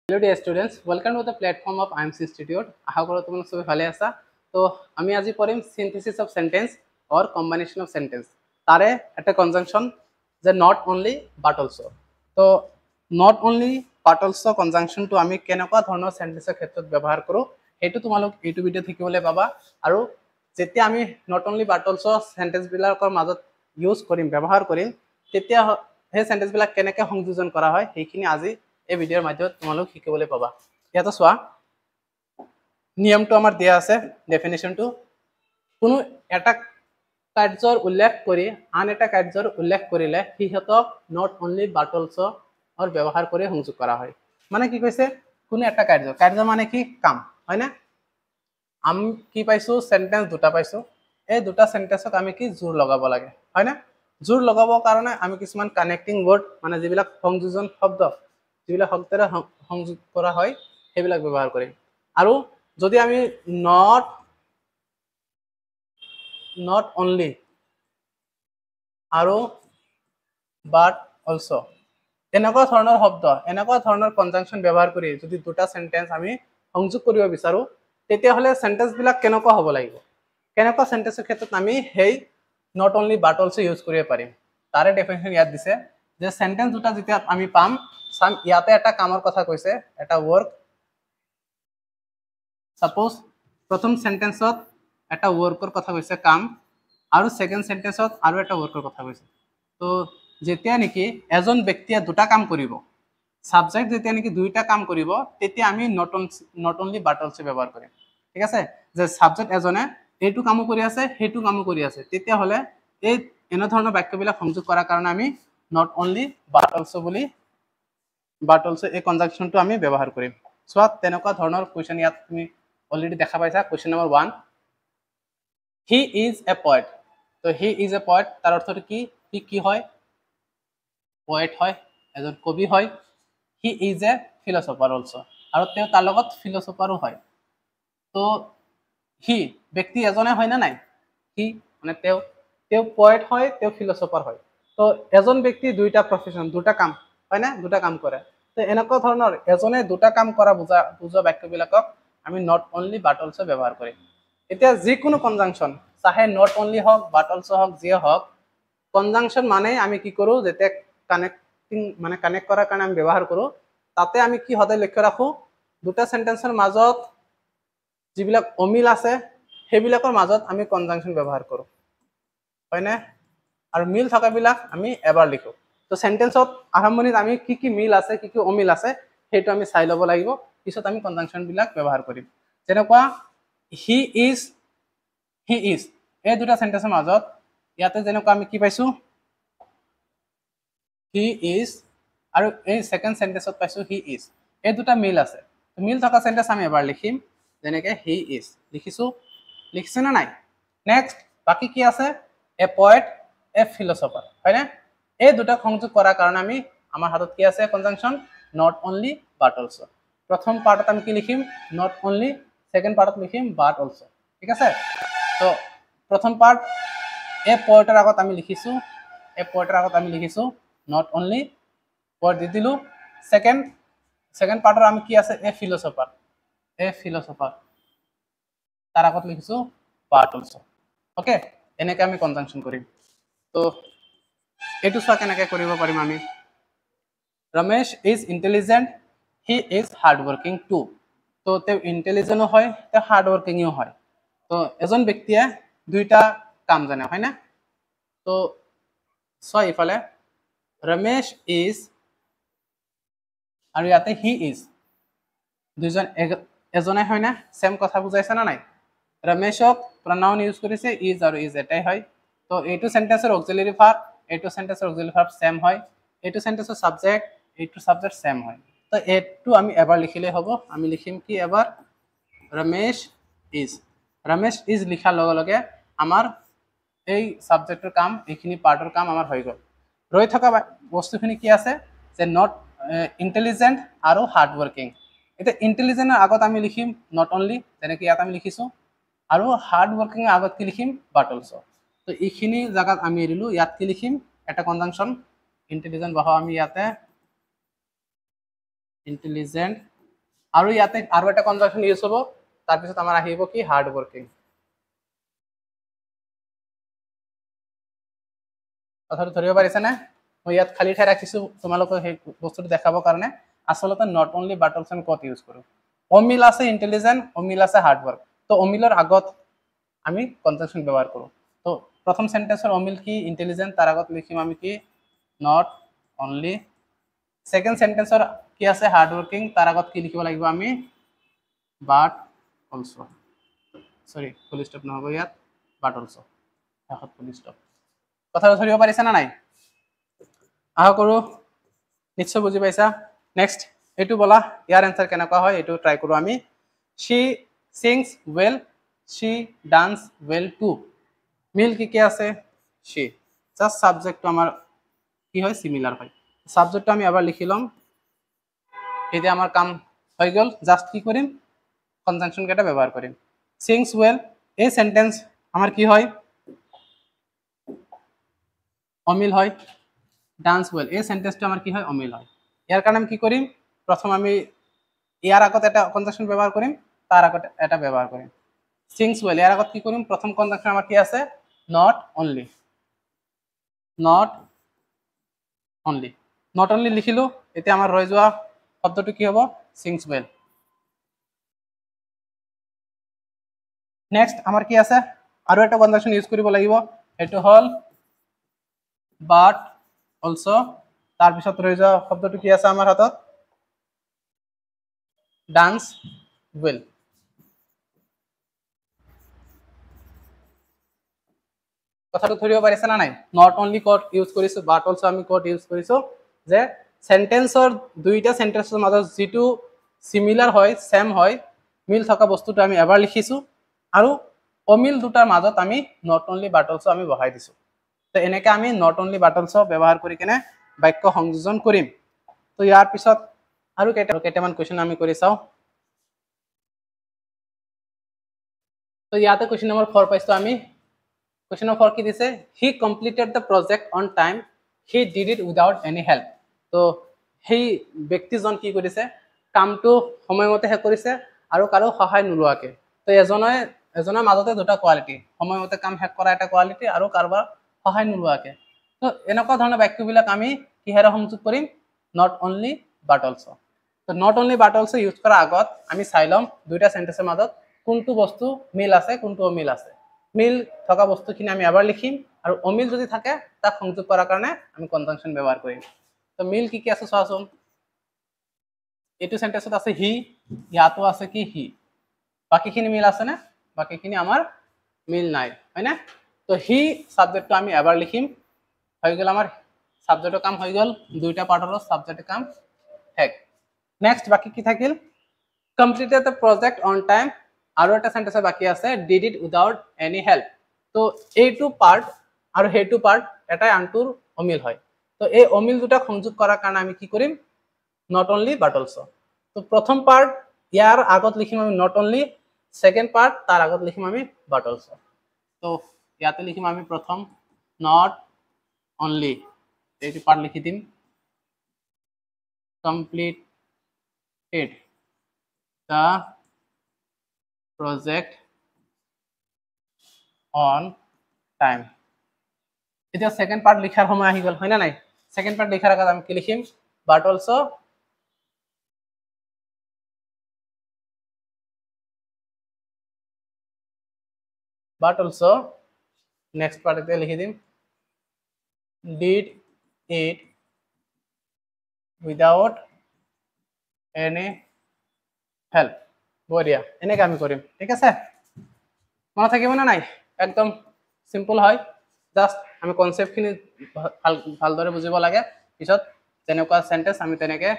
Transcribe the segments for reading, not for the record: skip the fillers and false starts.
Hello dear students, welcome to the platform of IMC Institute. আশা কৰো তোমালোক সবে ভালে আছা। তো আমি আজি পঢ়িম synthesis of sentence or combination of sentence. তারে একটা conjunction যে not only but also. তো not only but also conjunction to আমি কেনেকুৱা ধৰণৰ সেন্টেন্সৰ ক্ষেত্ৰত ব্যৱহাৰ কৰো হেতু তোমালোক এইটো ভিডিও শিকিবলৈ পাবা আৰু যেতিয়া আমি not only but also sentence বিলাকৰ মাজত ইউজ কৰিম ব্যৱহাৰ কৰিম তেতিয়া সেই সেন্টেন্স বিলাক কেনেকৈ সংযোজন কৰা হয় সেইখিনি আজি এই ভিডিওৰ মাধ্যমত তোমালোক শিকিবলৈ পাবা। ইয়াতে চোৱা নিয়মটো আমাৰ দিয়া আছে ডেফিনিশনটো কোনো এটা কাৰ্যৰ উল্লেখ কৰি আন এটা কাৰ্যৰ উল্লেখ কৰিলে সিহঁতক নট অনলি বাট অলসো অৰ ব্যৱহাৰ কৰি সংযোগ কৰা হয়। মানে কি কৈছে কোনো এটা কাৰ্য মানে কি কাম হয় না আমি কি পাইছো সেন্টেন্স দুটা পাইছো এই দুটা সেন্টেন্সক আমি কি জোৰ লগাব লাগে হয় না জোৰ লগাবৰ কাৰণে আমি কিছুমান কানেক্টিং ওয়াৰ্ড মানে যিবিলাক সংযোজন শব্দ যিবিলাক শব্দৰে সংযোগ কৰা হয় সেইবিলাক ব্যৱহাৰ কৰিম আৰু যদি আমি not only আৰু but also এনেকুৱা ধৰণৰ শব্দ এনেকুৱা ধৰণৰ কনজাংশন ব্যৱহাৰ কৰি যদি দুটা সেন্টেন্স আমি সংযোগ কৰিব বিচাৰো তেতিয়া হলে সেন্টেন্স বিলাক কেনেকুৱা হ'ব লাগিব কেনেকুৱা সেন্টেন্সৰ ক্ষেত্ৰত আমি হেই not only but also use কৰিব পাৰিম তাৰে ডেফিনিশন ইয়াত দিছে যে সেন্টেন্স দুটা যেতিয়া আমি পাম সাম ইয়াতে এটা কামৰ কথা কৈছে এটা ওয়াৰ্ক সাপোজ প্ৰথম সেন্টেন্সত এটা ওয়াৰ্কৰ কথা কৈছে কাম আৰু সেকেন্ড সেন্টেন্সত আৰু এটা ওয়াৰ্কৰ কথা কৈছে তো যেতিয়া নেকি এজন ব্যক্তিয়ে দুটা কাম কৰিব সাবজেক্ট যেতিয়া নেকি দুইটা কাম কৰিব তেতিয়া আমি not only but also ব্যৱহাৰ কৰিম ঠিক আছে যে সাবজেক্ট এজনে এইটো কাম কৰি আছে হেতু কাম কৰি আছে তেতিয়া হলে এই এনে ধৰণৰ বাক্যবিলাক সংযোগ কৰাৰ কাৰণে আমি not only but also বুলি but also এই কনজাংশনটো আমি ব্যৱহাৰ কৰিম সোৱা তেনেকুৱা ধৰণৰ কোৱেশ্চন ইয়াত তুমি অলৰেডি দেখা পাইছা question number 1 he is a poet তো he is a poet তাৰ অৰ্থটো কি কি হয় poet হয় এজন কবি হয় he is a philosopher also আৰু তেওঁ তাৰ লগত ফিলোসোফাৰো হয় তো হি ব্যক্তি এজনে হয় না নাই হি মানে তেওঁ poet হয় তেওঁ ফিলোসোফাৰ হয় তো এজন ব্যক্তি দুইটা প্ৰফেশন দুটা কাম হয় না দুটা কাম কৰে তো এনেকুৱা ধৰণৰ এজনে দুটা কাম কৰা বুজা বাক্যবিলাকক আমি not only but also ব্যৱহাৰ কৰিম এতিয়া যিকোনো কনজাংশন চাহে not only হওক but also হওক যিয়ে হওক কনজাংশন মানে আমি কি কৰো যেতে কানেক্টিং মানে কানেক্ট কৰাৰ কাৰণে আমি ব্যৱহাৰ কৰো তাতে আমি কি হতে লক্ষ্য ৰাখো দুটা সেন্টেন্সৰ মাজত যিবিলাক অমিল আছে সেইবিলাকৰ মাজত আমি কনজাংশন ব্যৱহাৰ কৰো হয় না আৰু মিল থকাবিলাক আমি এবাৰ লিখো তো সেন্টেন্সত আৰম্ভণিত আমি কি মিল আছে কি অমিল আছে হেতু আমি চাই লব লাগিব পিছত আমি কনজাংশন বিলাক ব্যৱহাৰ কৰিম যেনেকুৱা he is এই দুটা সেন্টেন্সৰ মাজত ইয়াতে যেনেকুৱা আমি কি পাইছো he is আৰু এই সেকেন্ড সেন্টেন্সত পাইছো he is এই দুটা মিল আছে মিল থকা সেন্টেন্স আমি এবাৰ লিখিম যেনেকৈ he is লিখিছো না নাই নেক্সট বাকি কি আছে a poet a philosopher হয় না এই দুটা সংযোগ কৰাৰ কাৰণে আমি আমাৰ হাতত কি আছে conjunction not only but also প্ৰথম পাৰ্টত আমি কি লিখিম not only সেকেন্ড পাৰ্টত লিখিম but also ঠিক আছে তো প্ৰথম পাৰ্ট a poeter আগত আমি লিখিছো not only poet দি দিলো সেকেন্ড পাৰ্টৰ আমি কি আছে a philosopher তাৰ আগত লিখিছো but also ওকে এনেকৈ আমি কনজাংশন কৰিম তো এটো চোৱা কেনেকৈ কৰিব পাৰিম আমি Ramesh is intelligent he is hardworking too তো তেওঁ ইন্টেলিজেন্টও হয় তেওঁ হার্ডওয়ার্কিংও হয় তো এজন ব্যক্তিয়ে দুইটা কাম জানে হয় না তো সো ইফালে Ramesh is আৰু ইয়াতে he is দুইজন এজনে হয় না সেম কথা বুজাইছে না নাই Rameshক pronoun ইউজ কৰিছে is আৰু is এটাই হয় তো এইটো সেন্টেন্সৰ অক্সিলাৰি ভাৰ্ব এইটো সেন্টেন্সৰ অক্সিলাৰি ভাৰ্ব সেম হয় এইটো সেন্টেন্সৰ সাবজেক্ট এইটো সাবজেক্ট সেম হয় তো এইটো আমি এবাৰ লিখিলে হ'ব আমি লিখিম কি এবাৰ Ramesh is লিখাৰ লগে লগে আমাৰ এই সাবজেক্টৰ কাম এইখিনি পাৰ্টৰ কাম আমাৰ হৈ গ'ল ৰৈ থকা বস্তুখিনি কি আছে যে নট ইন্টেলিজেন্ট আৰু হাৰ্ড ওয়াৰ্কিং এটা ইন্টেলিজেন্টৰ আগত আমি লিখিম নট অনলি যেনেকৈ ইয়াত আমি লিখিছো আৰু হাৰ্ড ওয়াৰ্কিং আগত কি লিখিম বাট অলসো তো এইখিনি জায়গাত আমি এৰিলো ইয়াত কি লিখিম এটা কনজাংশন ইন্টেলিজেন্ট বহাও আমি ইয়াতে ইন্টেলিজেন্ট আৰু ইয়াতে আৰু এটা কনজাংশন ইউজ হ'ব তাৰ পিছত আমাৰ আহিব কি হাৰ্ড ওয়াৰ্কিং কথাটো ধৰিব পাৰিছা না মই ইয়াত খালি ঠাই ৰাখিছো তোমালোকক সেই বস্তুটো দেখাবৰ কাৰণে আসলতে নট অনলি বাট অলসো আমি কত ইউজ কৰো অমিল আছে ইন্টেলিজেন্ট অমিল আছে হাৰ্ড ওয়াৰ্ক তো অমিলৰ আগত আমি কনজাংশন ব্যৱহাৰ কৰো তো প্ৰথম সেন্টেন্সৰ অমিল কি ইন্টেলিজেন্ট তাৰ আগত লিখিম আমি কি নট অনলি সেকেন্ড সেন্টেন্সৰ কি আছে হাৰ্ড ওয়াৰ্কিং তাৰ আগত কি লিখিব লাগিব আমি বাট অলসো সরি ফুল স্টপ নহব ইয়াত বাট অলসো এখন ফুল স্টপ কথাটো ধৰিব পাৰিছা না নাই আহা কৰো নিশ্চয় বুজি পাইছা নেক্সট এইটো বলা ইয়াৰ এনসাৰ কেনেকুৱা হয় এইটো ট্ৰাই কৰো আমি she sings well she dance well too মিল কি আছে she জাস্ট সাবজেক্টটো আমাৰ কি হয় সিমিলার হয় সাবজেক্টটো আমি আবার লিখি লম এতে আমার কাম হয়ে গেল জাস্ট কি করিম কনজাংশন কেটা ব্যবহার করিম sings well এই সেন্টেন্স আমার কি হয় অমিল হয় ডান্স ওয়েল এই সেন্টেন্সটা আমার কি হয় অমিল হয় ইয়ার কারণে আমি কি করিম প্রথম আমি ইয়ার আগত এটা কনজাংশন ব্যবহার করিম তার আগত এটা ব্যবহার করিম সিংস ওয়েল ইয়ার আগত কি করিম প্রথম কনজাংশন আমার কি আছে নট অনলি লিখিলো এতে আমার রয়ে যাওয়া শব্দটো কি হব সিংস ওয়েল নেক্সট আমার কি আছে আৰু এটা কনজাংশন ইউজ কৰিব লাগিব এটো হল বাট অলসো তাৰ পিছত ৰয়ে যাওয়া শব্দটো কি আছে আমাৰ হাতত ডান্স ওয়েল কথাটো ধৰিব পাৰিছে না নাই নট অনলি কট ইউজ কৰিছো বাট অলসো আমি কট ইউজ কৰিছো যে সেন্টেন্সৰ দুইটা সেন্টেন্সৰ মাজত যেটো সিমিলাৰ হয় সেম হয় মিল থকা বস্তুটো আমি এবাৰ লিখিছো আৰু অমিল দুটাৰ মাজত আমি নট অনলি বাট অলসো আমি বহাই দিছো তো এনেকে আমি নট অনলি বাট অলসো ব্যৱহাৰ কৰি কেনে বাক্য সংযোজন কৰিম তো ইয়াৰ পিছত আৰু কেইটামান কোৱেশ্চন আমি কৰি চাও তো ইয়াতে কোৱেশ্চন নম্বৰ 4 পাইছো আমি কোৱেশ্চন নম্বৰ 4 কি দিছে হি completed the project on time he did it without any help তো সেই ব্যক্তিজন কি কৰিছে কামটো সময়মতে শেষ কৰিছে আৰু কাৰো সহায় নোলোৱাকে তো এজনৰ মাজতে দুটা কোৱালিটি সময়মতে কাম শেষ কৰা এটা কোৱালিটি আৰু কাৰোবাৰ সহায় নোলোৱাকে তো এনেকুৱা ধৰণৰ বাক্যবিলাক আমি কিহেৰে সংযোগ কৰিম নট অনলি বাট অলসো তো not only but also use কৰাৰ আগত আমি চাই লম দুইটা সেন্টেন্সৰ মাজত কোনটো বস্তু মিল আছে কোনটো অমিল আছে মিল থকা বস্তুখিনি আমি এবাৰ লিখিম আৰু অমিল যদি থাকে তাক সংযোগ কৰাৰ কাৰণে আমি কনজাংশন ব্যৱহাৰ কৰিম তো মিল কি আছে চোৱাচোন এইটো সেন্টেন্সত আছে হি ইয়াতো আছে কি হি বাকিখিনি মিল আছে না বাকিখিনি আমাৰ মিল নাই হয় না তো হি সাবজেক্টটো আমি এবাৰ লিখিম হৈ গেল আমাৰ সাবজেক্টৰ কাম হৈ গেল দুইটা পাৰ্টৰ সাবজেক্টৰ কাম শেষ নেক্সট বাকি কি থাকিল completed the project on time আৰু এটা সেন্টেন্স বাকি আছে did it without any help তো এইটো পার্ট আৰু হেইটো পাৰ্ট এটাই আনটোৰ অমিল হয় তো এই অমিল দুটা সংযোগ কৰাৰ কাৰণে আমি কি কৰিম নট অনলি বাট অলসো তো প্ৰথম পাৰ্ট ইয়াৰ আগত লিখিম আমি নট অনলি সেকেন্ড পার্ট তার আগত লিখিম আমি বাট অলসো তো ইয়াতে লিখিম আমি প্রথম নট অনলি এইটো পার্ট লিখি দিম completed the project on time এতিয়া সেকেন্ড পার্ট লিখার সময় আহি গল হয় না নাই সেকেন্ড পার্ট লিখার আগে আমি কি লিখিম বাট অলসো নেক্সট পার্টে লিখি দিম did it without any help বঢ়িয়া এনেকে আমি কৰিম ঠিক আছে মনত থাকিব না নাই একদম সিম্পল হয় জাস্ট আমি কনসেপ্টখিনি ভালদৰে বুজিব লাগে পিছত তেনেকুৱা সেন্টেন্স আমি তেনেকে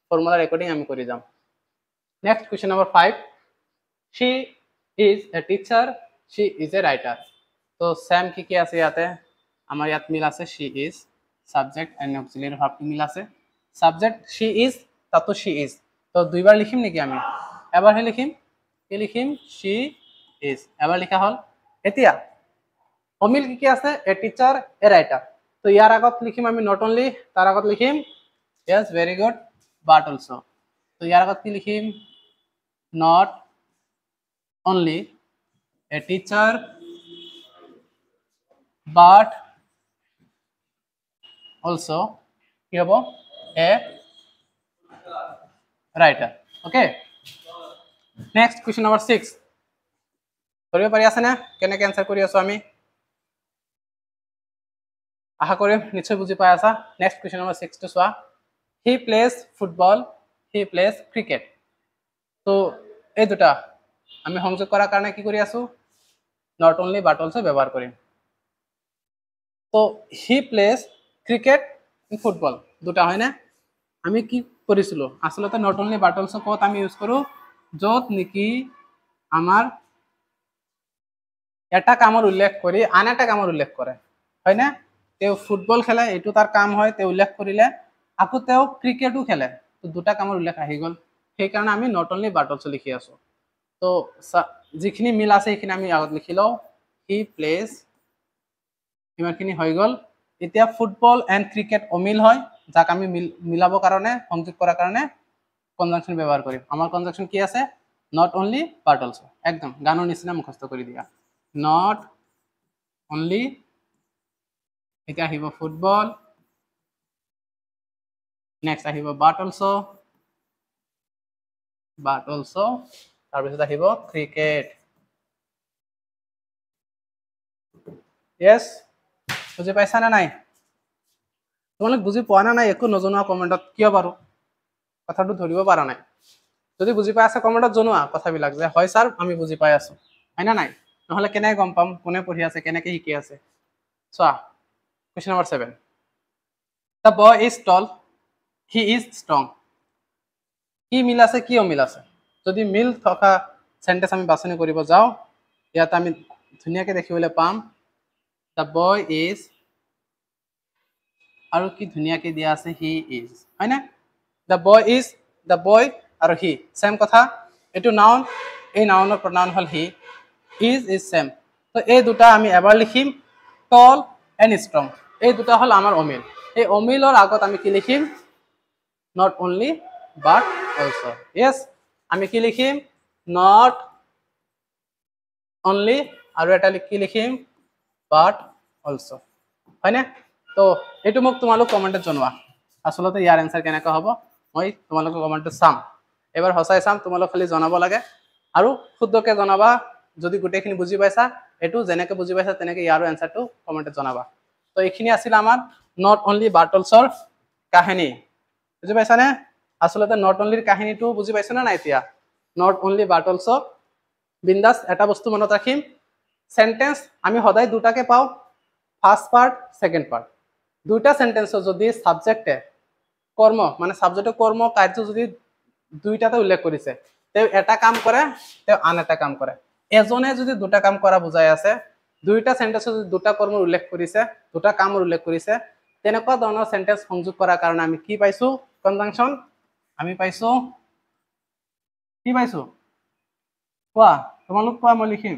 ফৰ্মুলা ৰেকৰ্ডিং আমি কৰি যাম next question number 5 she is a teacher she is a writer তো সেম কি আছে ইয়াতে আমাৰ ইয়াত মিল আছে she is subject and auxiliary verb মিল আছে subject she is তাতো she is তো দুইবাৰ লিখিম নেকি আমি এবাৰ হে লিখিম কি লিখিম she is এবাৰ লিখা হল এতিয়া অমিল কি আছে এ টিচার এ রাইটার তো ইয়ার আগত লিখিম আমি নট অনলি তার আগত লিখিম yes very good but also তো তো ইয়াৰ আগত কি লিখিম not only a teacher but also কি হ'ব a writer. Okay, next question number 6 কৰিব পাৰি আছে না কেনেকৈ আনসাৰ কৰি আছো আমি আশা কৰিম নিশ্চয় বুজি পাই আছা নেক্সট question number 6 টো চোৱা he plays football he plays cricket তো এই দুটা আমি সংযোগ কৰাৰ কাৰণে কি কৰি আছো not only but also ব্যৱহাৰ কৰিম তো he plays cricket and football দুটা হয় না আমি কি কৰিছিলো আসলতে not only but also কত আমি ইউজ কৰো যত নেকি আমাৰ এটা কামৰ উল্লেখ কৰি আন এটা কামৰ উল্লেখ কৰে হয় না তেও ফুটবল খেলে এটো তাৰ কাম হয় তে উল্লেখ কৰিলে আকো তেও ক্ৰিকেটো খেলে তো দুটা কামৰ উল্লেখ আহি গল সেই কাৰণে আমি not only but also লিখি আছো তো যিখিনি মিল আছে এইখিনি আমি আগত লিখি লও he plays ইমানখিনি হৈ গল এতিয়া ফুটবল এন্ড ক্ৰিকেট অমিল হয় যাক আমি মিলাবৰ কাৰণে সংযোগ কৰাৰ কাৰণে কনজাংশন ব্যৱহাৰ কৰিম আমাৰ কনজাংশন কি আছে not only but also একদম গানৰ নিচিনা মুখস্থ কৰি দিয়া not only এটা আহিব ফুটবল নেক্সট আহিব but also তাৰপিছত আহিব ক্ৰিকেট yes বুজি পাইছা না নাই তোমালোক বুজি পোৱা না নাই একো নজনোৱা কমেন্টত কিয় বাৰু কথাটো ধৰিব পাৰা নাই যদি বুজি পাই আছে কমেন্টত জনোৱা কথাবিলাক যে হয় স্যাৰ আমি বুজি পাই আছো হয় না নাই নহলে কেনে গম পাম কোনে পঢ়ি আছে কেনেকে শিকি আছে চোৱা question number 7 the boy is tall he is strong কি মিল আছে কি অমিল আছে যদি মিল থকা সেন্টেন্স আমি বাছনি কৰিব যাও ইয়াত আমি ধুনিয়াকে দেখিবলৈ পাম the boy is আৰু কি ধুনিয়াকে দিয়া আছে he is হয় না the boy আৰু he সেম কথা এটো নাউন এই নাউনৰ pronoun hall he is same তো এই দুটা আমি এবাৰ লিখিম tall and strong এই দুটা হল আমাৰ অমিল এই অমিলৰ আগত আমি কি লিখিম not only but also yes আমি কি লিখিম not only আৰু এটা কি লিখিম but also হয় না তো এটো মোক তোমালোক কমেন্টত জনোৱা আসলতে ইয়াৰ आंसर কেনেকা হ'ব মই তোমালোক কমেন্টত চাম এবাৰ হসাই চাম তোমালোক খালি জনাব লাগে আৰু শুদ্ধকে জনাবা যদি গুটেখিনি বুজি পাইছা এটো জেনেকে বুজি পাইছা তেনেকে ইয়াৰ आंसर টো কমেন্টত জনাবা তো এইখিনি আছিল আমাৰ not only but also কাহিনী বুজি পাইছা নে আসলতে not only ৰ কাহিনীটো বুজি পাইছা না নাই এতিয়া not only but also বিন্দাস এটা বস্তু মনত ৰাখিম সেন্টেন্স আমি সদায় দুটাকে পাও ফার্স্ট পার্ট সেকেন্ড পার্ট দুইটা সেন্টেন্স যদি সাবজেক্টে কর্ম মানে সাবজেক্টে কর্ম কার্য যদি দুইটাতে উল্লেখ কৰিছে তে এটা কাম কৰে তে আন এটা কাম কৰে এজনে যদি দুটা কাম কৰা বুজাই আছে দুইটা সেন্টেন্স যদি দুটা কৰ্মৰ উল্লেখ কৰিছে দুটা কামৰ উল্লেখ কৰিছে তেনেকুৱা ধৰণৰ সেন্টেন্স সংযোগ কৰাৰ কাৰণে আমি কি পাইছো কনজাংশন আমি পাইছো কি পাইছো কোৱা তোমালোক কোৱা মই লিখিম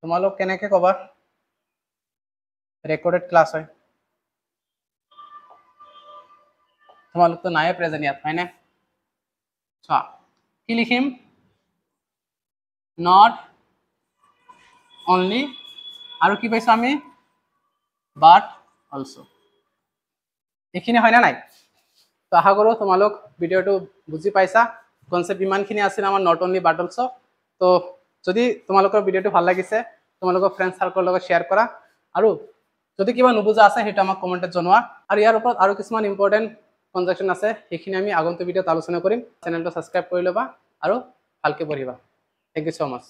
তোমালোক কেনেকে কবা রেকর্ডেড ক্লাস হয় তোমালোক তো নাই প্রেজেন্ট ইয়াত হয় না চা কি লিখিম not only আৰু কি পাইছো আমি but also এখিনি হয় না নাই তো আশা কৰো তোমালোক ভিডিওটো বুজি পাইছা কনসেপ্ট ইমানখিনি আছিল আমাৰ not only but also তো যদি তোমালোকৰ ভিডিওটো ভাল লাগিছে তোমালোকৰ ফ্ৰেন্ড সাৰ্কেল লগত শেয়াৰ কৰা আৰু যদি কিবা নুবুজা আছে হেটো আমাক কমেন্টত জনোৱা আৰু ইয়াৰ ওপৰত আৰু কিছুমান ইম্পৰ্টেন্ট কনজাংশন আছে সেইখিনি আমি আগন্তুক ভিডিওত আলোচনা কৰিম চেনেলটো সাবস্ক্ৰাইব কৰি লবা আৰু ভালকে পঢ়িবা থ্যাংক ইউ সো মাচ